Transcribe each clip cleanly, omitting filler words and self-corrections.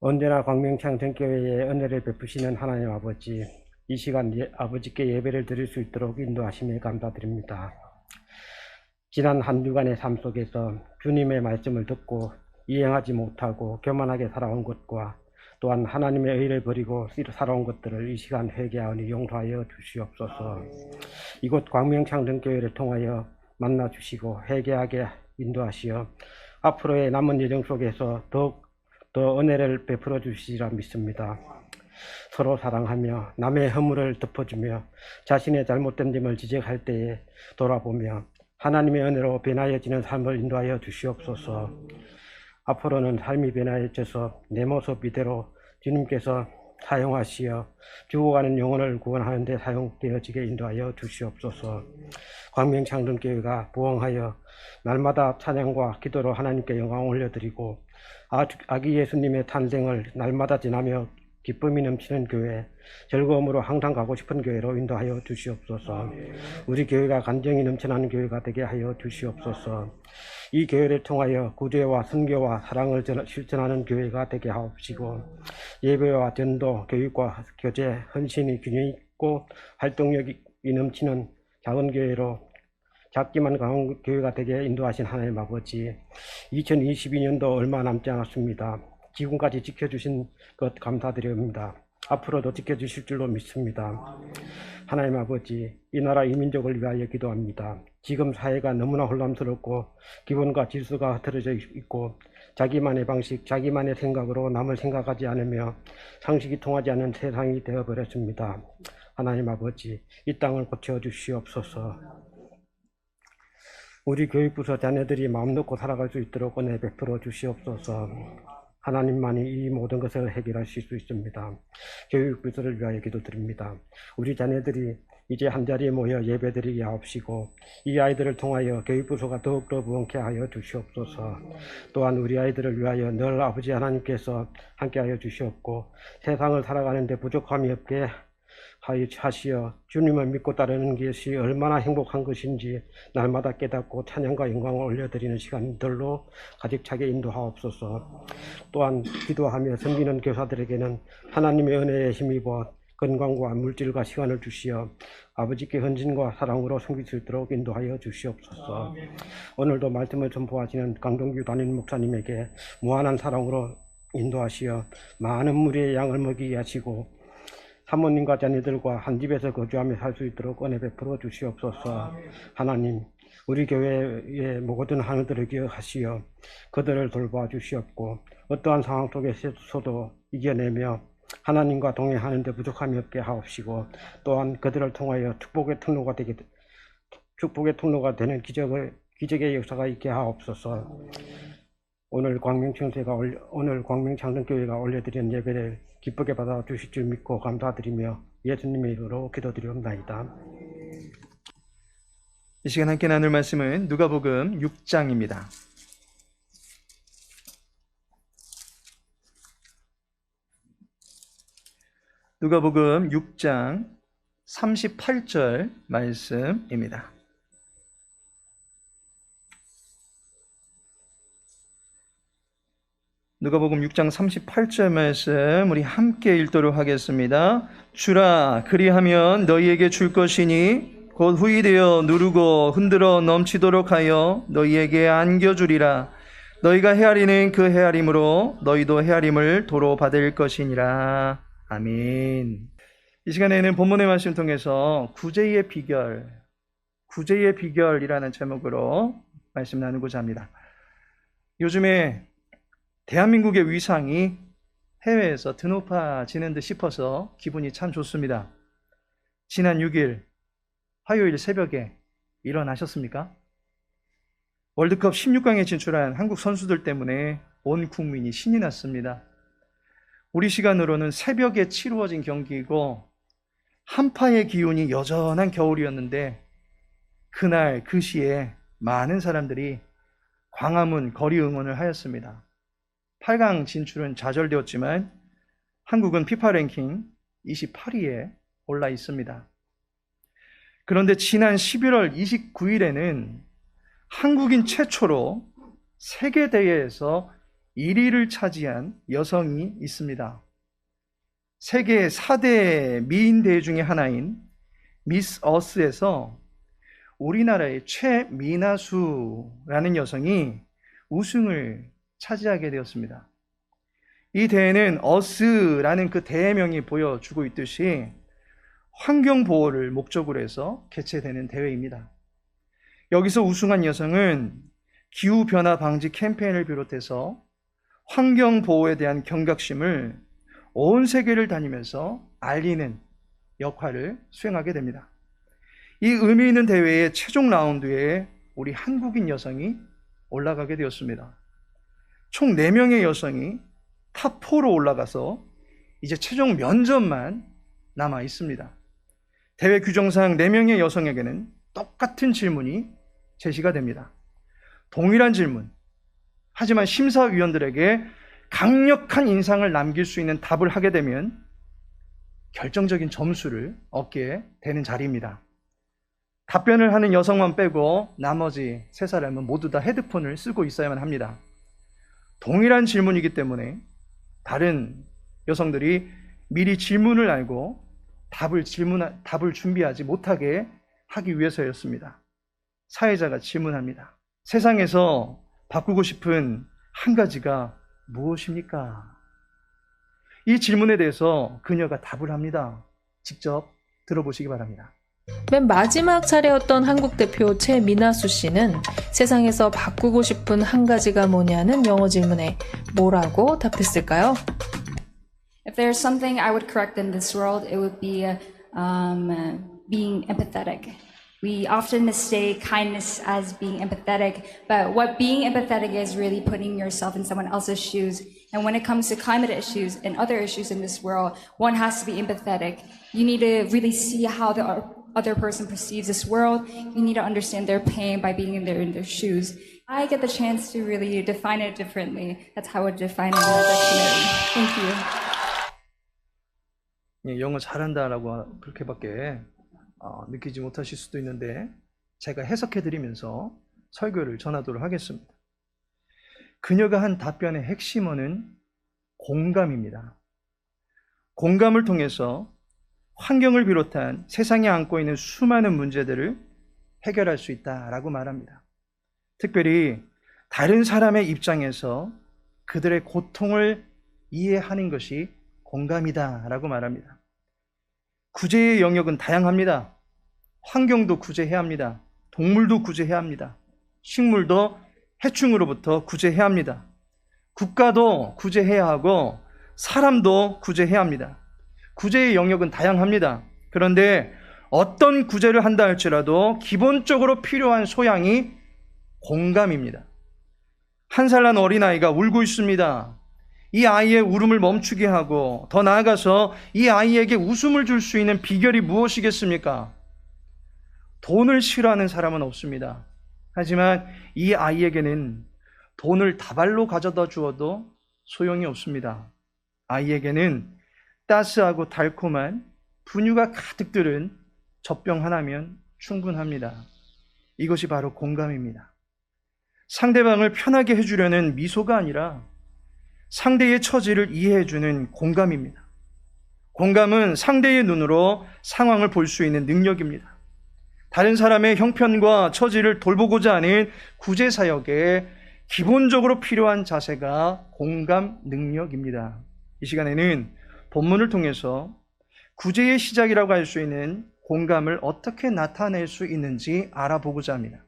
언제나 광명창정교회에 은혜를 베푸시는 하나님 아버지, 이 시간 아버지께 예배를 드릴 수 있도록 인도하심에 감사드립니다. 지난 한 주간의 삶 속에서 주님의 말씀을 듣고 이행하지 못하고 교만하게 살아온 것과 또한 하나님의 의를 버리고 살아온 것들을 이 시간 회개하니 용서하여 주시옵소서. 이곳 광명창정교회를 통하여 만나주시고 회개하게 인도하시어 앞으로의 남은 여정 속에서 더욱 더 은혜를 베풀어 주시리라 믿습니다. 서로 사랑하며 남의 허물을 덮어주며 자신의 잘못된 점을 지적할 때에 돌아보며 하나님의 은혜로 변화해지는 삶을 인도하여 주시옵소서. 앞으로는 삶이 변화해져서 내 모습 이대로 주님께서 사용하시어 죽어가는 영혼을 구원하는 데 사용되어지게 인도하여 주시옵소서. 광명창정교회가 부흥하여 날마다 찬양과 기도로 하나님께 영광을 올려드리고 아기 예수님의 탄생을 날마다 지나며 기쁨이 넘치는 교회, 즐거움으로 항상 가고 싶은 교회로 인도하여 주시옵소서. 우리 교회가 간정이 넘쳐나는 교회가 되게 하여 주시옵소서. 이 교회를 통하여 구제와 선교와 사랑을 실천하는 교회가 되게 하옵시고, 예배와 전도, 교육과 교제, 헌신이 균형 있고 활동력이 넘치는 작은 교회로 작지만 강한 교회가 되게 인도하신 하나님 아버지, 2022년도 얼마 남지 않았습니다. 지금까지 지켜주신 것 감사드립니다. 앞으로도 지켜주실 줄로 믿습니다. 하나님 아버지, 이 나라 이 민족을 위하여 기도합니다. 지금 사회가 너무나 혼란스럽고 기본과 질서가 흐트러져 있고 자기만의 방식, 자기만의 생각으로 남을 생각하지 않으며 상식이 통하지 않는 세상이 되어버렸습니다. 하나님 아버지, 이 땅을 고쳐주시옵소서. 우리 교육부서 자녀들이 마음 놓고 살아갈 수 있도록 은혜 베풀어 주시옵소서. 하나님만이 이 모든 것을 해결하실 수 있습니다. 교육부서를 위하여 기도드립니다. 우리 자녀들이 이제 한자리에 모여 예배드리게 하옵시고 이 아이들을 통하여 교육부서가 더욱더 부흥케 하여 주시옵소서. 또한 우리 아이들을 위하여 늘 아버지 하나님께서 함께하여 주시옵고 세상을 살아가는 데 부족함이 없게 하시어 주님을 믿고 따르는 것이 얼마나 행복한 것인지 날마다 깨닫고 찬양과 영광을 올려드리는 시간들로 가득 차게 인도하옵소서. 또한 기도하며 섬기는 교사들에게는 하나님의 은혜에 힘입어 건강과 물질과 시간을 주시어 아버지께 헌신과 사랑으로 섬길 수 있도록 인도하여 주시옵소서. 오늘도 말씀을 전포하시는 강동규 담임 목사님에게 무한한 사랑으로 인도하시어 많은 무리의 양을 먹이게 하시고 사모님과 자녀들과 한 집에서 거주하며 살 수 있도록 은혜 베풀어 주시옵소서. 하나님, 우리 교회의 모든 하늘들을 기억하시어 그들을 돌봐 주시옵고 어떠한 상황 속에서도 이겨내며 하나님과 동행하는 데 부족함이 없게 하옵시고 또한 그들을 통하여 축복의 통로가 되는 기적의 역사가 있게 하옵소서. 오늘 광명창정교회가 올려드린 예배를 기쁘게 받아 주실 줄 믿고 감사드리며 예수님의 이름으로 기도드리옵나이다. 이 시간 함께 나눌 말씀은 누가복음 6장입니다. 누가복음 6장 38절 말씀입니다. 누가복음 6장 38절 말씀 우리 함께 읽도록 하겠습니다. 주라, 그리하면 너희에게 줄 것이니 곧 후이되어 누르고 흔들어 넘치도록 하여 너희에게 안겨주리라. 너희가 헤아리는 그 헤아림으로 너희도 헤아림을 도로 받을 것이니라. 아멘. 이 시간에는 본문의 말씀을 통해서 구제의 비결이라는 제목으로 말씀 나누고자 합니다. 요즘에 대한민국의 위상이 해외에서 드높아지는 듯 싶어서 기분이 참 좋습니다. 지난 6일 화요일 새벽에 일어나셨습니까? 월드컵 16강에 진출한 한국 선수들 때문에 온 국민이 신이 났습니다. 우리 시간으로는 새벽에 치루어진 경기이고 한파의 기운이 여전한 겨울이었는데 그날 그 시에 많은 사람들이 광화문 거리 응원을 하였습니다. 8강 진출은 좌절되었지만 한국은 피파 랭킹 28위에 올라 있습니다. 그런데 지난 11월 29일에는 한국인 최초로 세계대회에서 1위를 차지한 여성이 있습니다. 세계 4대 미인대회 중에 하나인 미스 어스에서 우리나라의 최미나수라는 여성이 우승을 차지하게 되었습니다. 이 대회는 어스라는 그 대회명이 보여주고 있듯이 환경보호를 목적으로 해서 개최되는 대회입니다. 여기서 우승한 여성은 기후변화 방지 캠페인을 비롯해서 환경보호에 대한 경각심을 온 세계를 다니면서 알리는 역할을 수행하게 됩니다. 이 의미 있는 대회의 최종 라운드에 우리 한국인 여성이 올라가게 되었습니다. 총 4명의 여성이 탑4로 올라가서 이제 최종 면접만 남아 있습니다. 대회 규정상 4명의 여성에게는 똑같은 질문이 제시가 됩니다. 동일한 질문. 하지만 심사위원들에게 강력한 인상을 남길 수 있는 답을 하게 되면 결정적인 점수를 얻게 되는 자리입니다. 답변을 하는 여성만 빼고 나머지 3사람은 모두 다 헤드폰을 쓰고 있어야만 합니다. 동일한 질문이기 때문에 다른 여성들이 미리 질문을 알고 답을 준비하지 못하게 하기 위해서였습니다. 사회자가 질문합니다. 세상에서 바꾸고 싶은 한 가지가 무엇입니까? 이 질문에 대해서 그녀가 답을 합니다. 직접 들어보시기 바랍니다. 맨 마지막 차례였던 한국 대표 최미나수 씨는 세상에서 바꾸고 싶은 한 가지가 뭐냐는 영어 질문에 뭐라고 답했을까요? If there's something I would correct in this world, it would be being empathetic. We often mistake kindness as being empathetic, but what being empathetic is really putting yourself in someone else's shoes. And when it comes to climate issues and other issues in this world, one has to be empathetic. You need to really see how the other person perceives this world. You need to understand their pain by being in their shoes. I get the chance to really define it differently. That's how I would define it in the dictionary. Thank you. 예, 영어 잘한다라고 그렇게밖에 느끼지 못하실 수도 있는데 제가 해석해드리면서 설교를 전하도록 하겠습니다. 그녀가 한 답변의 핵심어는 공감입니다. 공감을 통해서 환경을 비롯한 세상에 안고 있는 수많은 문제들을 해결할 수 있다라고 말합니다. 특별히 다른 사람의 입장에서 그들의 고통을 이해하는 것이 공감이다라고 말합니다. 구제의 영역은 다양합니다. 환경도 구제해야 합니다. 동물도 구제해야 합니다. 식물도 해충으로부터 구제해야 합니다. 국가도 구제해야 하고 사람도 구제해야 합니다. 구제의 영역은 다양합니다. 그런데 어떤 구제를 한다 할지라도 기본적으로 필요한 소양이 공감입니다. 1살 난 어린아이가 울고 있습니다. 이 아이의 울음을 멈추게 하고 더 나아가서 이 아이에게 웃음을 줄 수 있는 비결이 무엇이겠습니까? 돈을 싫어하는 사람은 없습니다. 하지만 이 아이에게는 돈을 다발로 가져다 주어도 소용이 없습니다. 아이에게는 따스하고 달콤한 분유가 가득 들은 젖병 하나면 충분합니다. 이것이 바로 공감입니다. 상대방을 편하게 해주려는 미소가 아니라 상대의 처지를 이해해주는 공감입니다. 공감은 상대의 눈으로 상황을 볼 수 있는 능력입니다. 다른 사람의 형편과 처지를 돌보고자 하는 구제사역에 기본적으로 필요한 자세가 공감 능력입니다. 이 시간에는 본문을 통해서 구제의 시작이라고 할 수 있는 공감을 어떻게 나타낼 수 있는지 알아보고자 합니다.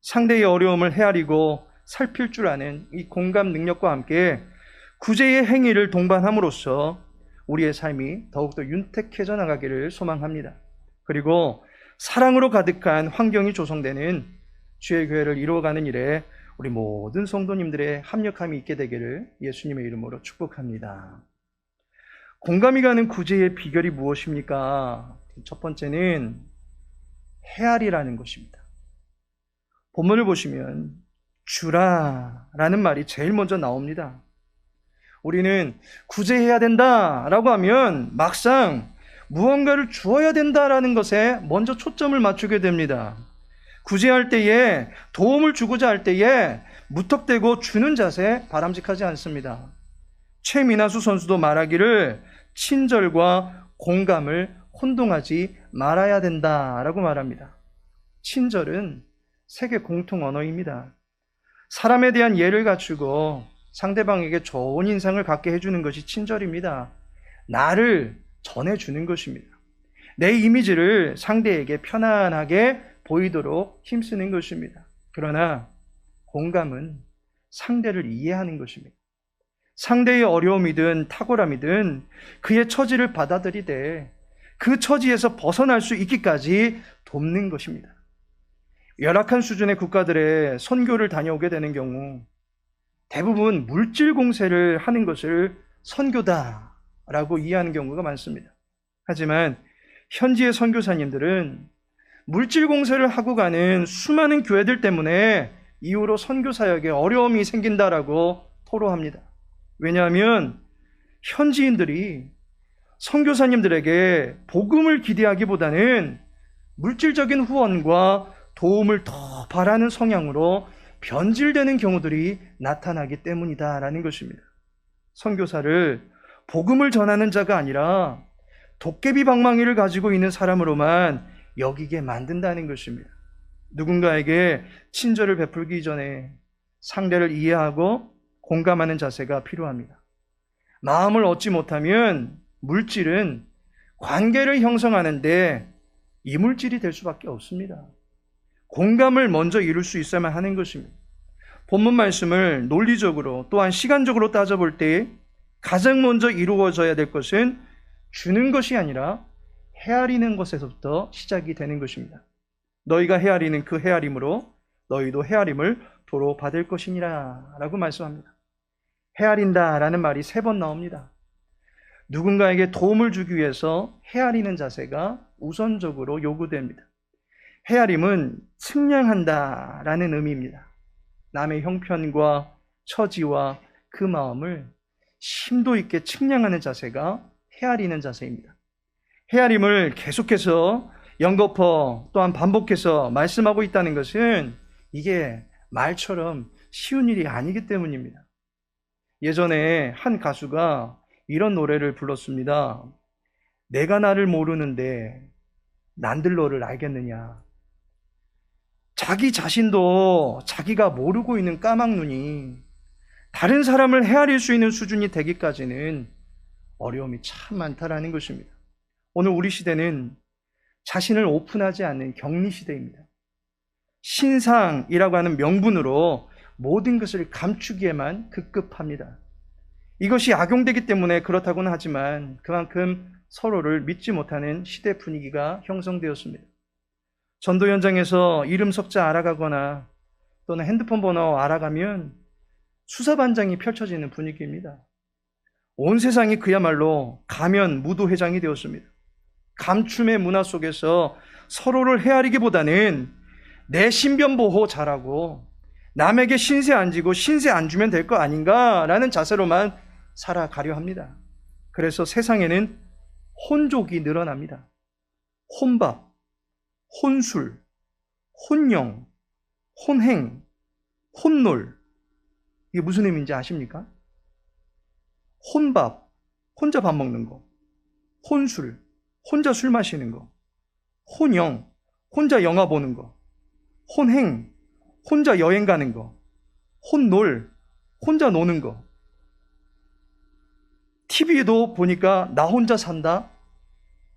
상대의 어려움을 헤아리고 살필 줄 아는 이 공감 능력과 함께 구제의 행위를 동반함으로써 우리의 삶이 더욱더 윤택해져 나가기를 소망합니다. 그리고 사랑으로 가득한 환경이 조성되는 주의 교회를 이루어가는 일에 우리 모든 성도님들의 합력함이 있게 되기를 예수님의 이름으로 축복합니다. 공감이 가는 구제의 비결이 무엇입니까? 첫 번째는 헤아리라는 것입니다. 본문을 보시면 주라라는 말이 제일 먼저 나옵니다. 우리는 구제해야 된다라고 하면 막상 무언가를 주어야 된다라는 것에 먼저 초점을 맞추게 됩니다. 구제할 때에, 도움을 주고자 할 때에 무턱대고 주는 자세 바람직하지 않습니다. 최민아수 선수도 말하기를 친절과 공감을 혼동하지 말아야 된다라고 말합니다. 친절은 세계 공통 언어입니다. 사람에 대한 예를 갖추고 상대방에게 좋은 인상을 갖게 해주는 것이 친절입니다. 나를 전해주는 것입니다. 내 이미지를 상대에게 편안하게 보이도록 힘쓰는 것입니다. 그러나 공감은 상대를 이해하는 것입니다. 상대의 어려움이든 탁월함이든 그의 처지를 받아들이되 그 처지에서 벗어날 수 있기까지 돕는 것입니다. 열악한 수준의 국가들의 선교를 다녀오게 되는 경우 대부분 물질 공세를 하는 것을 선교다라고 이해하는 경우가 많습니다. 하지만 현지의 선교사님들은 물질 공세를 하고 가는 수많은 교회들 때문에 이후로 선교 사역에 어려움이 생긴다라고 토로합니다. 왜냐하면 현지인들이 선교사님들에게 복음을 기대하기보다는 물질적인 후원과 도움을 더 바라는 성향으로 변질되는 경우들이 나타나기 때문이다라는 것입니다. 선교사를 복음을 전하는 자가 아니라 도깨비 방망이를 가지고 있는 사람으로만 여기게 만든다는 것입니다. 누군가에게 친절을 베풀기 전에 상대를 이해하고 공감하는 자세가 필요합니다. 마음을 얻지 못하면 물질은 관계를 형성하는데 이물질이 될 수밖에 없습니다. 공감을 먼저 이룰 수 있어야만 하는 것입니다. 본문 말씀을 논리적으로 또한 시간적으로 따져볼 때 가장 먼저 이루어져야 될 것은 주는 것이 아니라 헤아리는 것에서부터 시작이 되는 것입니다. 너희가 헤아리는 그 헤아림으로 너희도 헤아림을 도로 받을 것이니라 라고 말씀합니다. 헤아린다라는 말이 3번 나옵니다. 누군가에게 도움을 주기 위해서 헤아리는 자세가 우선적으로 요구됩니다. 헤아림은 측량한다라는 의미입니다. 남의 형편과 처지와 그 마음을 심도 있게 측량하는 자세가 헤아리는 자세입니다. 헤아림을 계속해서 연거푸 또한 반복해서 말씀하고 있다는 것은 이게 말처럼 쉬운 일이 아니기 때문입니다. 예전에 한 가수가 이런 노래를 불렀습니다. 내가 나를 모르는데 난들 너를 알겠느냐. 자기 자신도 자기가 모르고 있는 까막눈이 다른 사람을 헤아릴 수 있는 수준이 되기까지는 어려움이 참 많다라는 것입니다. 오늘 우리 시대는 자신을 오픈하지 않는 격리 시대입니다. 신상이라고 하는 명분으로 모든 것을 감추기에만 급급합니다. 이것이 악용되기 때문에 그렇다고는 하지만 그만큼 서로를 믿지 못하는 시대 분위기가 형성되었습니다. 전도 현장에서 이름 석자 알아가거나 또는 핸드폰 번호 알아가면 수사반장이 펼쳐지는 분위기입니다. 온 세상이 그야말로 가면 무도회장이 되었습니다. 감춤의 문화 속에서 서로를 헤아리기보다는 내 신변 보호 잘하고 남에게 신세 안 지고 신세 안 주면 될 거 아닌가라는 자세로만 살아가려 합니다. 그래서 세상에는 혼족이 늘어납니다. 혼밥, 혼술, 혼영, 혼행, 혼놀. 이게 무슨 의미인지 아십니까? 혼밥, 혼자 밥 먹는 거. 혼술, 혼자 술 마시는 거. 혼영, 혼자 영화 보는 거. 혼행, 혼자 여행 가는 거. 혼놀, 혼자 노는 거. TV에도 보니까 나 혼자 산다,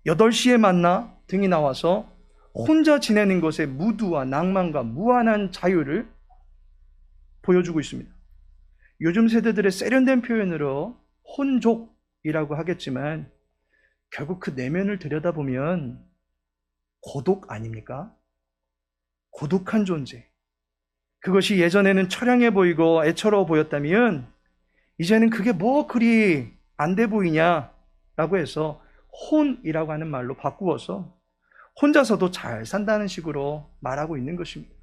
8시에 만나 등이 나와서 혼자 지내는 것의 무두와 낭만과 무한한 자유를 보여주고 있습니다. 요즘 세대들의 세련된 표현으로 혼족이라고 하겠지만 결국 그 내면을 들여다보면 고독 아닙니까? 고독한 존재. 그것이 예전에는 처량해 보이고 애처로워 보였다면 이제는 그게 뭐 그리 안 돼 보이냐라고 해서 혼이라고 하는 말로 바꾸어서 혼자서도 잘 산다는 식으로 말하고 있는 것입니다.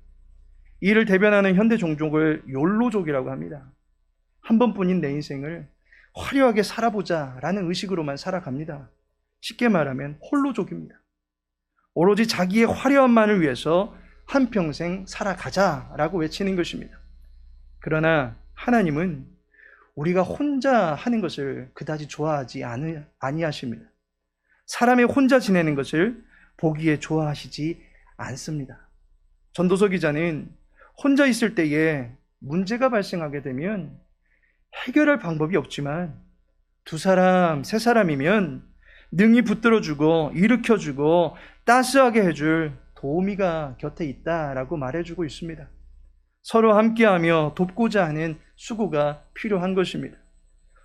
이를 대변하는 현대 종족을 욜로족이라고 합니다. 한 번뿐인 내 인생을 화려하게 살아보자라는 의식으로만 살아갑니다. 쉽게 말하면 홀로족입니다. 오로지 자기의 화려함만을 위해서 한평생 살아가자라고 외치는 것입니다. 그러나 하나님은 우리가 혼자 하는 것을 그다지 좋아하지 아니하십니다. 사람이 혼자 지내는 것을 보기에 좋아하시지 않습니다. 전도서 기자는 혼자 있을 때에 문제가 발생하게 되면 해결할 방법이 없지만 두 사람, 세 사람이면 능히 붙들어주고 일으켜주고 따스하게 해줄 도우미가 곁에 있다라고 말해주고 있습니다. 서로 함께하며 돕고자 하는 수고가 필요한 것입니다.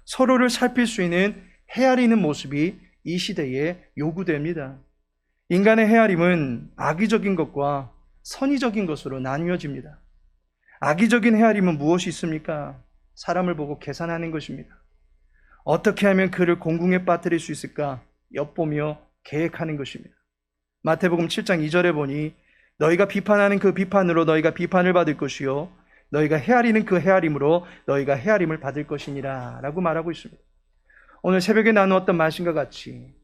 서로를 살필 수 있는 헤아리는 모습이 이 시대에 요구됩니다. 인간의 헤아림은 악의적인 것과 선의적인 것으로 나뉘어집니다. 악의적인 헤아림은 무엇이 있습니까? 사람을 보고 계산하는 것입니다. 어떻게 하면 그를 공궁에 빠뜨릴 수 있을까 엿보며 계획하는 것입니다. 마태복음 7장 2절에 보니 너희가 비판하는 그 비판으로 너희가 비판을 받을 것이요 너희가 헤아리는 그 헤아림으로 너희가 헤아림을 받을 것이니라 라고 말하고 있습니다. 오늘 새벽에 나누었던 말씀과 같이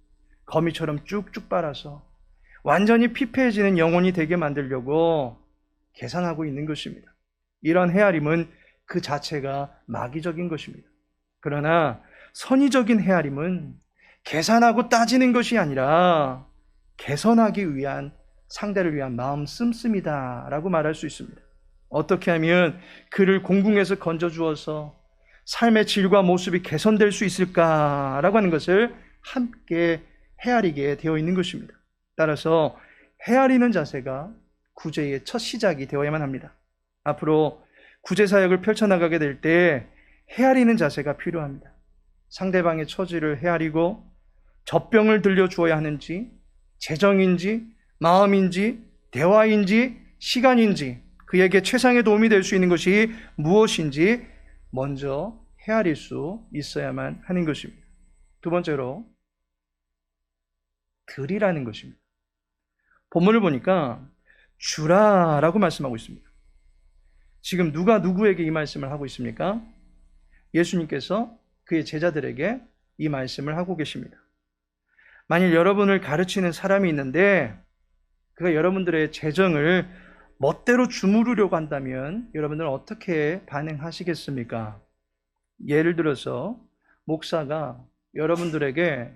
거미처럼 쭉쭉 빨아서 완전히 피폐해지는 영혼이 되게 만들려고 계산하고 있는 것입니다. 이런 헤아림은 그 자체가 마귀적인 것입니다. 그러나 선의적인 헤아림은 계산하고 따지는 것이 아니라 개선하기 위한 상대를 위한 마음 씀씀이다 라고 말할 수 있습니다. 어떻게 하면 그를 공궁에서 건져주어서 삶의 질과 모습이 개선될 수 있을까라고 하는 것을 함께 헤아리게 되어 있는 것입니다. 따라서 헤아리는 자세가 구제의 첫 시작이 되어야만 합니다. 앞으로 구제 사역을 펼쳐나가게 될 때 헤아리는 자세가 필요합니다. 상대방의 처지를 헤아리고 젖병을 들려주어야 하는지, 재정인지, 마음인지, 대화인지, 시간인지, 그에게 최상의 도움이 될 수 있는 것이 무엇인지 먼저 헤아릴 수 있어야만 하는 것입니다. 두 번째로, 들이라는 것입니다. 본문을 보니까 주라라고 말씀하고 있습니다. 지금 누가 누구에게 이 말씀을 하고 있습니까? 예수님께서 그의 제자들에게 이 말씀을 하고 계십니다. 만일 여러분을 가르치는 사람이 있는데 그가 여러분들의 재정을 멋대로 주무르려고 한다면 여러분들은 어떻게 반응하시겠습니까? 예를 들어서 목사가 여러분들에게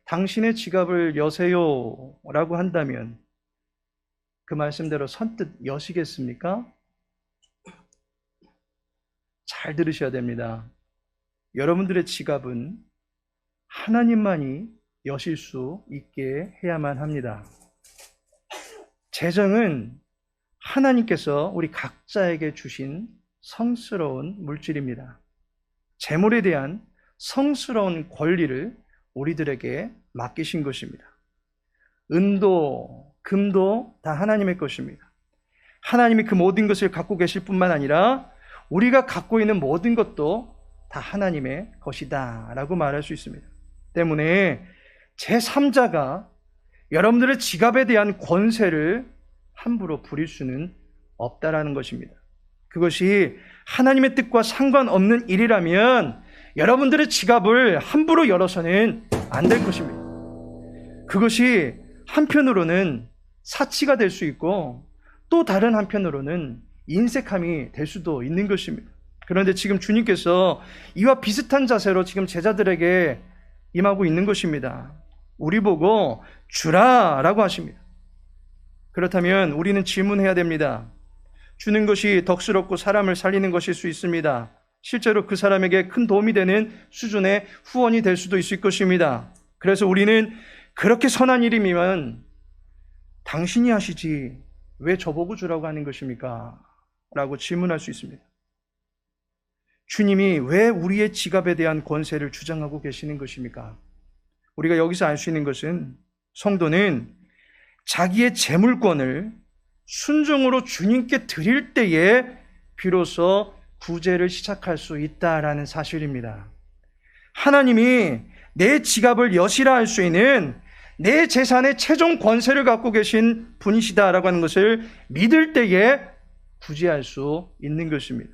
당신의 지갑을 여세요 라고 한다면 그 말씀대로 선뜻 여시겠습니까? 잘 들으셔야 됩니다. 여러분들의 지갑은 하나님만이 여실 수 있게 해야만 합니다. 재정은 하나님께서 우리 각자에게 주신 성스러운 물질입니다. 재물에 대한 성스러운 권리를 우리들에게 맡기신 것입니다. 은도, 금도 다 하나님의 것입니다. 하나님이 그 모든 것을 갖고 계실 뿐만 아니라 우리가 갖고 있는 모든 것도 다 하나님의 것이다 라고 말할 수 있습니다. 때문에 제3자가 여러분들의 지갑에 대한 권세를 함부로 부릴 수는 없다라는 것입니다. 그것이 하나님의 뜻과 상관없는 일이라면 여러분들의 지갑을 함부로 열어서는 안 될 것입니다. 그것이 한편으로는 사치가 될 수 있고 또 다른 한편으로는 인색함이 될 수도 있는 것입니다. 그런데 지금 주님께서 이와 비슷한 자세로 지금 제자들에게 임하고 있는 것입니다. 우리 보고 주라 라고 하십니다. 그렇다면 우리는 질문해야 됩니다. 주는 것이 덕스럽고 사람을 살리는 것일 수 있습니다. 실제로 그 사람에게 큰 도움이 되는 수준의 후원이 될 수도 있을 것입니다. 그래서 우리는 그렇게 선한 일이면 당신이 하시지 왜 저보고 주라고 하는 것입니까? 라고 질문할 수 있습니다. 주님이 왜 우리의 지갑에 대한 권세를 주장하고 계시는 것입니까? 우리가 여기서 알 수 있는 것은 성도는 자기의 재물권을 순종으로 주님께 드릴 때에 비로소 구제를 시작할 수 있다라는 사실입니다. 하나님이 내 지갑을 여시라 할 수 있는 내 재산의 최종 권세를 갖고 계신 분이시다라고 하는 것을 믿을 때에 구제할 수 있는 것입니다.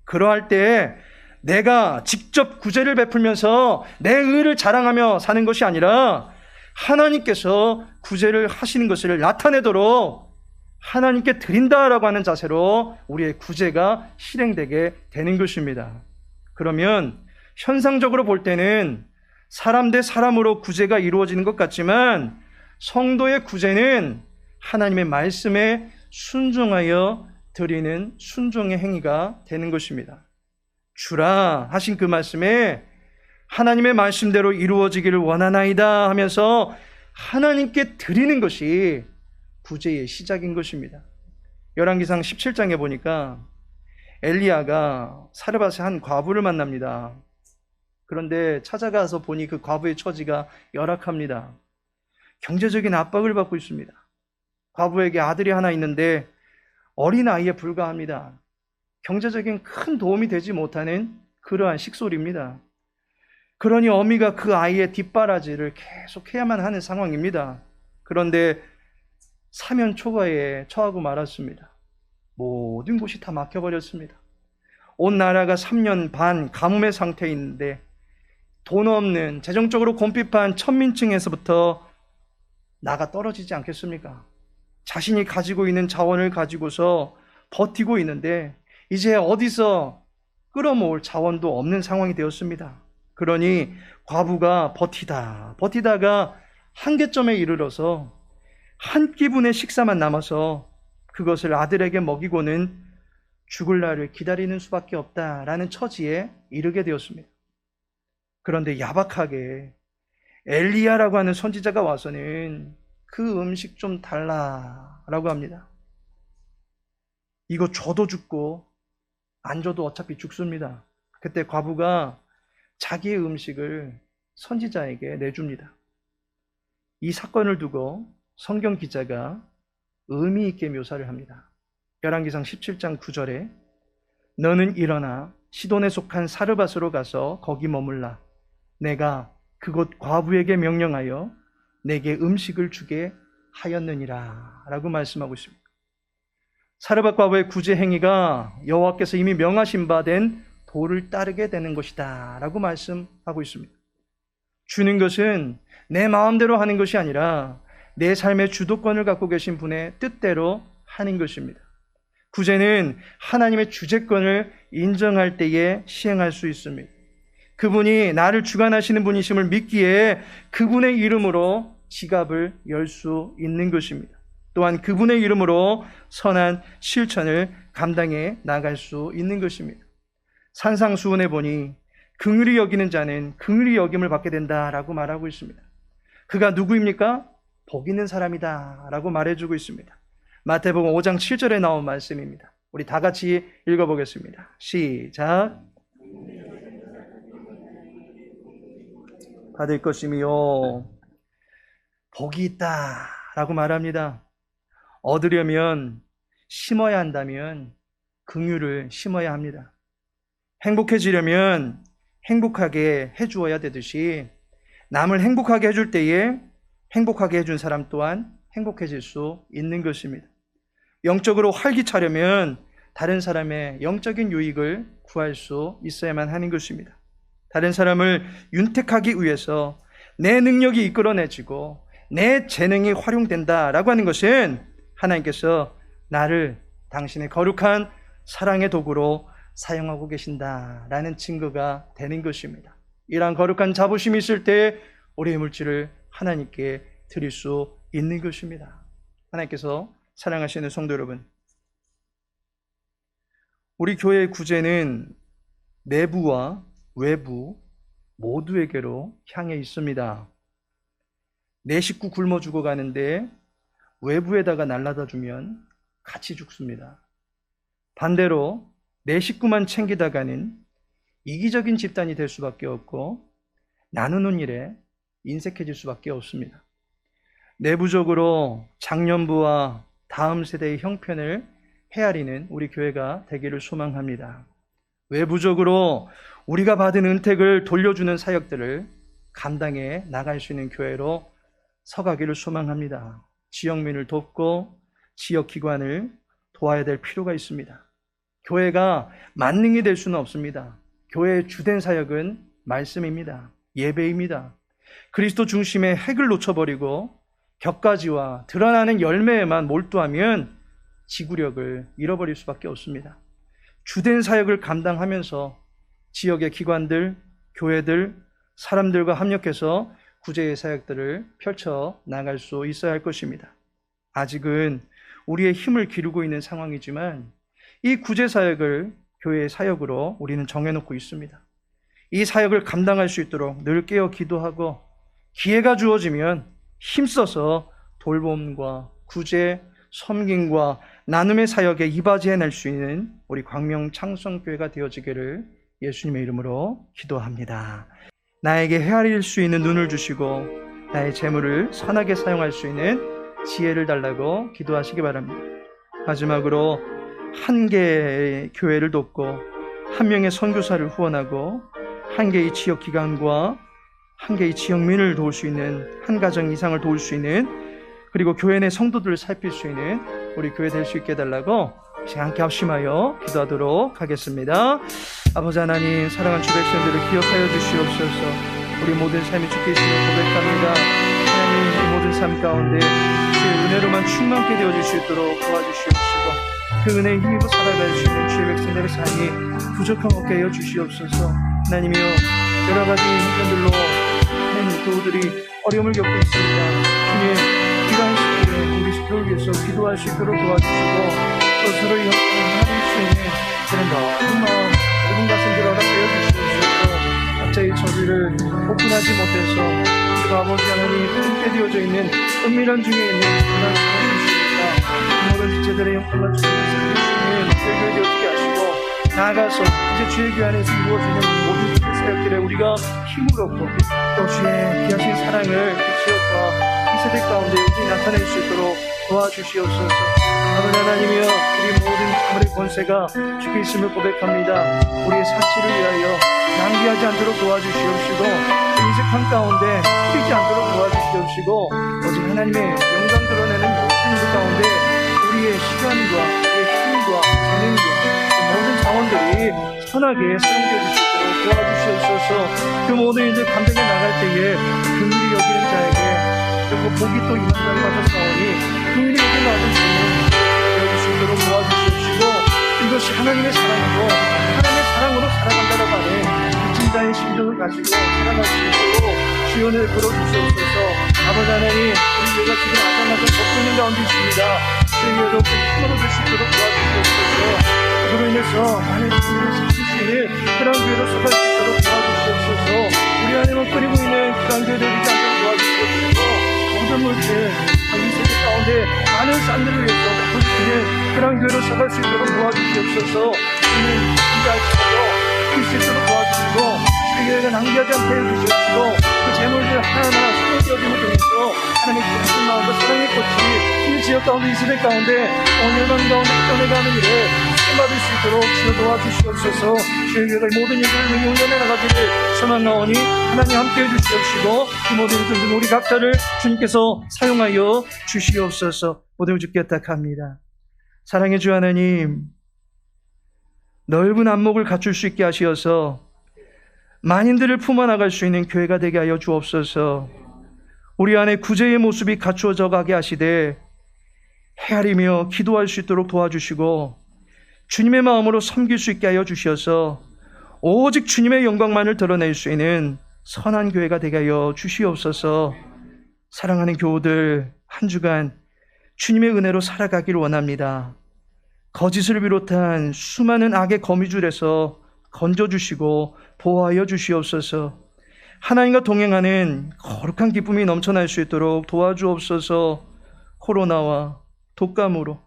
그러할 때 내가 직접 구제를 베풀면서 내 의를 자랑하며 사는 것이 아니라 하나님께서 구제를 하시는 것을 나타내도록 하나님께 드린다라고 하는 자세로 우리의 구제가 실행되게 되는 것입니다. 그러면 현상적으로 볼 때는 사람 대 사람으로 구제가 이루어지는 것 같지만 성도의 구제는 하나님의 말씀에 순종하여 드리는 순종의 행위가 되는 것입니다. 주라 하신 그 말씀에 하나님의 말씀대로 이루어지기를 원하나이다 하면서 하나님께 드리는 것이 구제의 시작인 것입니다. 열왕기상 17장에 보니까 엘리야가 사르밧의 한 과부를 만납니다. 그런데 찾아가서 보니 그 과부의 처지가 열악합니다. 경제적인 압박을 받고 있습니다. 과부에게 아들이 하나 있는데 어린 아이에 불과합니다. 경제적인 큰 도움이 되지 못하는 그러한 식솔입니다. 그러니 어미가 그 아이의 뒷바라지를 계속 해야만 하는 상황입니다. 그런데 사면 초과에 처하고 말았습니다. 모든 곳이 다 막혀버렸습니다. 온 나라가 3년 반 가뭄의 상태에 있는데 돈 없는 재정적으로 곤핍한 천민층에서부터 나가 떨어지지 않겠습니까? 자신이 가지고 있는 자원을 가지고서 버티고 있는데 이제 어디서 끌어모을 자원도 없는 상황이 되었습니다. 그러니 과부가 버티다가 한계점에 이르러서 한 끼분의 식사만 남아서 그것을 아들에게 먹이고는 죽을 날을 기다리는 수밖에 없다라는 처지에 이르게 되었습니다. 그런데 야박하게 엘리야라고 하는 선지자가 와서는 그 음식 좀 달라라고 합니다. 이거 줘도 죽고 안 줘도 어차피 죽습니다. 그때 과부가 자기의 음식을 선지자에게 내줍니다. 이 사건을 두고 성경 기자가 의미 있게 묘사를 합니다. 열왕기상 17장 9절에 너는 일어나 시돈에 속한 사르밧으로 가서 거기 머물라. 내가 그곳 과부에게 명령하여 내게 음식을 주게 하였느니라 라고 말씀하고 있습니다. 사르밧 과부의 구제 행위가 여호와께서 이미 명하신 바 된 도를 따르게 되는 것이다 라고 말씀하고 있습니다. 주는 것은 내 마음대로 하는 것이 아니라 내 삶의 주도권을 갖고 계신 분의 뜻대로 하는 것입니다. 구제는 하나님의 주재권을 인정할 때에 시행할 수 있습니다. 그분이 나를 주관하시는 분이심을 믿기에 그분의 이름으로 지갑을 열 수 있는 것입니다. 또한 그분의 이름으로 선한 실천을 감당해 나갈 수 있는 것입니다. 산상수훈에 보니 긍휼히 여기는 자는 긍휼히 여김을 받게 된다라고 말하고 있습니다. 그가 누구입니까? 복 있는 사람이다 라고 말해주고 있습니다. 마태복음 5장 7절에 나온 말씀입니다. 우리 다 같이 읽어보겠습니다. 시작. 받을 것이며 복이 있다 라고 말합니다. 얻으려면 심어야 한다면 긍휼을 심어야 합니다. 행복해지려면 행복하게 해주어야 되듯이 남을 행복하게 해줄 때에 행복하게 해준 사람 또한 행복해질 수 있는 것입니다. 영적으로 활기차려면 다른 사람의 영적인 유익을 구할 수 있어야만 하는 것입니다. 다른 사람을 윤택하기 위해서 내 능력이 이끌어내지고 내 재능이 활용된다라고 하는 것은 하나님께서 나를 당신의 거룩한 사랑의 도구로 사용하고 계신다라는 증거가 되는 것입니다. 이러한 거룩한 자부심이 있을 때 우리의 물질을 하나님께 드릴 수 있는 것입니다. 하나님께서 사랑하시는 성도 여러분, 우리 교회의 구제는 내부와 외부 모두에게로 향해 있습니다. 내 식구 굶어 죽어가는데 외부에다가 날라다 주면 같이 죽습니다. 반대로 내 식구만 챙기다가는 이기적인 집단이 될 수밖에 없고 나누는 일에 인색해질 수밖에 없습니다. 내부적으로 장년부와 다음 세대의 형편을 헤아리는 우리 교회가 되기를 소망합니다. 외부적으로 우리가 받은 은택을 돌려주는 사역들을 감당해 나갈 수 있는 교회로 서가기를 소망합니다. 지역민을 돕고 지역기관을 도와야 될 필요가 있습니다. 교회가 만능이 될 수는 없습니다. 교회의 주된 사역은 말씀입니다. 예배입니다. 그리스도 중심의 핵을 놓쳐버리고 격가지와 드러나는 열매에만 몰두하면 지구력을 잃어버릴 수밖에 없습니다. 주된 사역을 감당하면서 지역의 기관들, 교회들, 사람들과 합력해서 구제의 사역들을 펼쳐 나갈 수 있어야 할 것입니다. 아직은 우리의 힘을 기르고 있는 상황이지만 이 구제 사역을 교회의 사역으로 우리는 정해놓고 있습니다. 이 사역을 감당할 수 있도록 늘 깨어 기도하고 기회가 주어지면 힘써서 돌봄과 구제, 섬김과 나눔의 사역에 이바지해낼 수 있는 우리 광명 창성교회가 되어지기를 예수님의 이름으로 기도합니다. 나에게 헤아릴 수 있는 눈을 주시고 나의 재물을 선하게 사용할 수 있는 지혜를 달라고 기도하시기 바랍니다. 마지막으로 한 개의 교회를 돕고 한 명의 선교사를 후원하고 한 개의 지역 기관과 한 개의 지역민을 도울 수 있는 한 가정 이상을 도울 수 있는 그리고 교회 내 성도들을 살필 수 있는 우리 교회 될 수 있게 해달라고 함께 합심하여 기도하도록 하겠습니다. 아버지 하나님, 사랑하는 주 백성들을 기억하여 주시옵소서. 우리 모든 삶이 주께 있음을 고백합니다. 하나님, 이 모든 삶 가운데 주의 은혜로만 충만케 되어질 수 있도록 도와주시옵시고 그 은혜에 힘입어 살아갈 수 있는 주의 백성들의 삶이 부족함 없게 하여 주시옵소서. 하나님이여, 여러 가지 형편들로 많은 교우들이 어려움을 겪고 있습니다. 주님, 귀한 시기에 우리 식구를 위해서 기도할 수 있도록 도와주시고 또 서로의 형편을 헤아릴 수 있는 그런 너무 넓은 가슴들 허락하여 주시옵소서. 각자의 저주를 오픈하지 못해서 우리가 아버지 하나님 함께 되어져 있는 은밀한 중에 있는 그런 상황이십니다. 모든 지체들의 형편과 주님의 교회가 되어지게 하시고 나아가서 이제 주의 교회 안에서 이루어지는 모든 사역들에 우리가 힘을 얻고 또 주의 귀하신 사랑을 그 지역과 이 세대 가운데 우리 나타낼 수 있도록 도와주시옵소서. 아버지 하나님이여, 우리 모든 자물의 권세가 주께 있음을 고백합니다. 우리의 사치를 위하여 낭비하지 않도록 도와주시옵시고 인식한 가운데 흐리지 않도록 도와주시옵시고 오직 하나님의 영광 드러내는 모든 가운데 우리의 시간과 우리의 힘과 재능과 모든 자원들이 선하게 사용되어 주시도록 도와주시옵소서. 그 모든 일들 감당해 나갈 때에 긍휼히 여기는 자에게 그리고 복이 또 임한 자를 가졌사오니 긍휼히 여기는 아버지는 여기시도록 도와주시옵시고 이것이 하나님의 사랑이고 하나님의 사랑으로 살아간다라고 하는 진자의 심정을 가지고 살아갈 수 있도록 주연을 불어주시옵소서. 아버지 하나님, 우리 예가 지금 아장아장 걷고 있는 가운데 있습니다. 주의 예도 힘으로 될 수 있도록 도와주시옵소서. 그로 인해서 많은 분들을 지킬 수 있는 그런 교회로 서갈 수 있도록 도와주시옵소서. 우리 안에만 끓이고 있는 그런 교회들 되지 않도록 도와주시옵소서. 모든 물질, 이 세계 가운데 많은 쌍들을 위해서 베풀수있는 그런 교회로 서갈 수 있도록 도와주시옵소서. 우리는 인자하시고 지킬 수 있도록 도와주시고 주의 교회가 낭비하지 않게 해주시옵시고 그 재물들 하나하나 소개되어짐을 통해서 하나님의 기쁘신 마음과 사랑의 꽃이 이 지역 가운데 이 세대 가운데 온열만 가운데 떠내가는 일에 받을 수 있도록 주여 도와주시옵소서. 주의 교회가 모든 일들을 능히 훈련해 나가기를 소망하오니 하나님 함께해 주시옵시고 이 모든 일들 우리 각자를 주님께서 사용하여 주시옵소서. 모든 주께 부탁합니다. 사랑의 주 하나님, 넓은 안목을 갖출 수 있게 하시어서 만인들을 품어나갈 수 있는 교회가 되게 하여 주옵소서. 우리 안에 구제의 모습이 갖추어져 가게 하시되 헤아리며 기도할 수 있도록 도와주시고 주님의 마음으로 섬길 수 있게 하여 주셔서 오직 주님의 영광만을 드러낼 수 있는 선한 교회가 되게 하여 주시옵소서. 사랑하는 교우들, 한 주간 주님의 은혜로 살아가기를 원합니다. 거짓을 비롯한 수많은 악의 거미줄에서 건져주시고 보호하여 주시옵소서. 하나님과 동행하는 거룩한 기쁨이 넘쳐날 수 있도록 도와주옵소서. 코로나와 독감으로,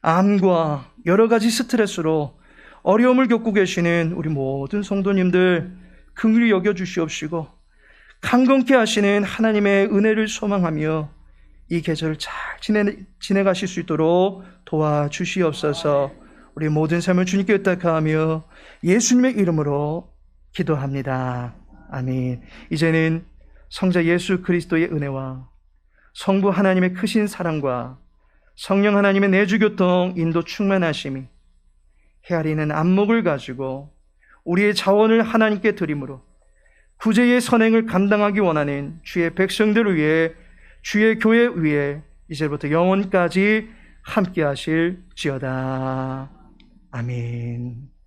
암과 여러 가지 스트레스로 어려움을 겪고 계시는 우리 모든 성도님들 긍휼히 여겨주시옵시고 강건케 하시는 하나님의 은혜를 소망하며 이 계절을 잘 지내가실 수 있도록 도와주시옵소서. 우리 모든 삶을 주님께 의탁하며 예수님의 이름으로 기도합니다. 아멘. 이제는 성자 예수 그리스도의 은혜와 성부 하나님의 크신 사랑과 성령 하나님의 내주교통 인도 충만하심이 헤아리는 안목을 가지고 우리의 자원을 하나님께 드림으로 구제의 선행을 감당하기 원하는 주의 백성들을 위해 주의 교회 위에 이제부터 영원까지 함께 하실지어다. 아멘.